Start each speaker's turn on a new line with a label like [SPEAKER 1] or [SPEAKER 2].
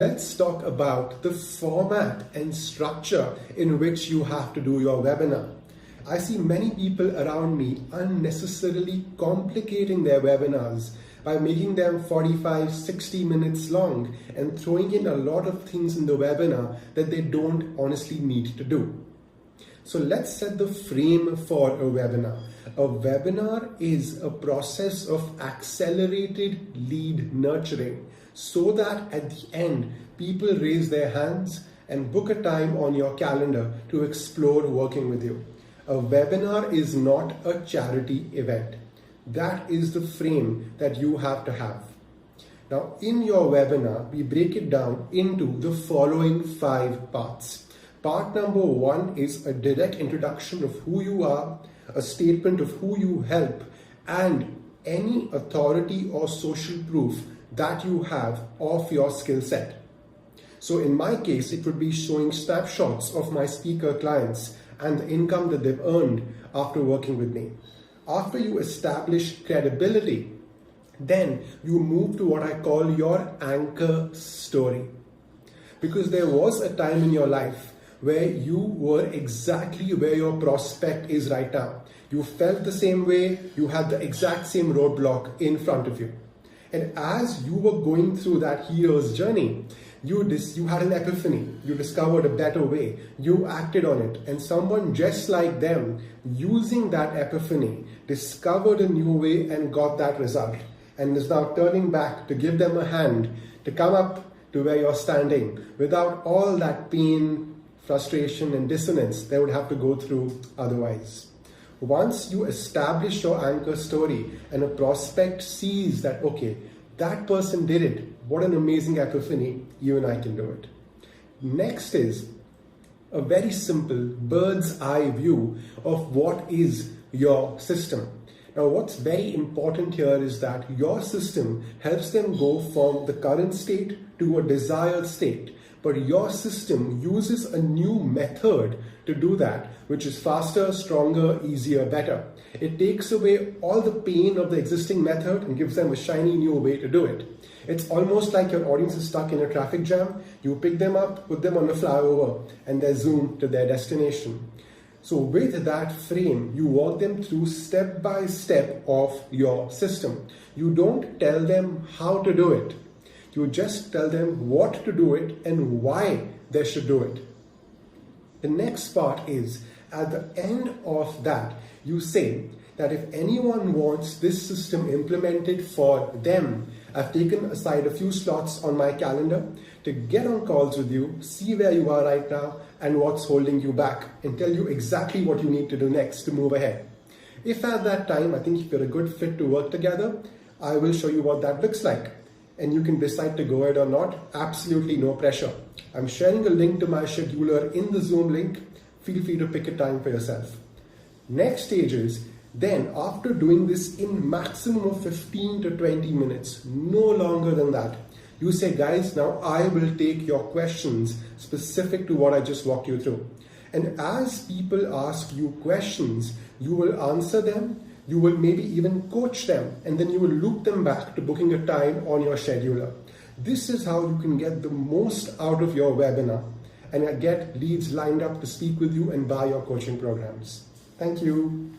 [SPEAKER 1] Let's talk about the format and structure in which you have to do your webinar. I see many people around me unnecessarily complicating their webinars by making them 45, 60 minutes long and throwing in a lot of things in the webinar that they don't honestly need to do. So let's set the frame for a webinar. A webinar is a process of accelerated lead nurturing so that at the end, people raise their hands and book a time on your calendar to explore working with you. A webinar is not a charity event. That is the frame that you have to have. Now, in your webinar, we break it down into the following 5 parts. Part number 1 is a direct introduction of who you are, a statement of who you help, and any authority or social proof that you have of your skill set. So in my case, it would be showing snapshots of my speaker clients and the income that they've earned after working with me. After you establish credibility, then you move to what I call your anchor story. Because there was a time in your life where you were exactly where your prospect is right now. You felt the same way, you had the exact same roadblock in front of you. And as you were going through that hero's journey, you had an epiphany, you discovered a better way, you acted on it, and someone just like them, using that epiphany, discovered a new way and got that result, and is now turning back to give them a hand to come up to where you're standing without all that pain, frustration, and dissonance they would have to go through otherwise. Once you establish your anchor story and a prospect sees that, okay, that person did it, what an amazing epiphany, you and I can do it. Next is a very simple bird's eye view of what is your system. Now, what's very important here is that your system helps them go from the current state to a desired state. But your system uses a new method to do that, which is faster, stronger, easier, better. It takes away all the pain of the existing method and gives them a shiny new way to do it. It's almost like your audience is stuck in a traffic jam. You pick them up, put them on a flyover, and they zoom to their destination. So with that frame, you walk them through step by step of your system. You don't tell them how to do it. You just tell them what to do it and why they should do it. The next part is, at the end of that, you say that if anyone wants this system implemented for them, I've taken aside a few slots on my calendar to get on calls with you, see where you are right now and what's holding you back, and tell you exactly what you need to do next to move ahead. If at that time, I think if you're a good fit to work together, I will show you what that looks like. And you can decide to go ahead or not. Absolutely no pressure. I'm sharing a link to my scheduler in the Zoom link. Feel free to pick a time for yourself. Next stage is, then after doing this in maximum of 15 to 20 minutes, no longer than that, you say, guys, now I will take your questions specific to what I just walked you through. And as people ask you questions, you will answer them. You will maybe even coach them, and then you will loop them back to booking a time on your scheduler. This is how you can get the most out of your webinar and get leads lined up to speak with you and buy your coaching programs. Thank you.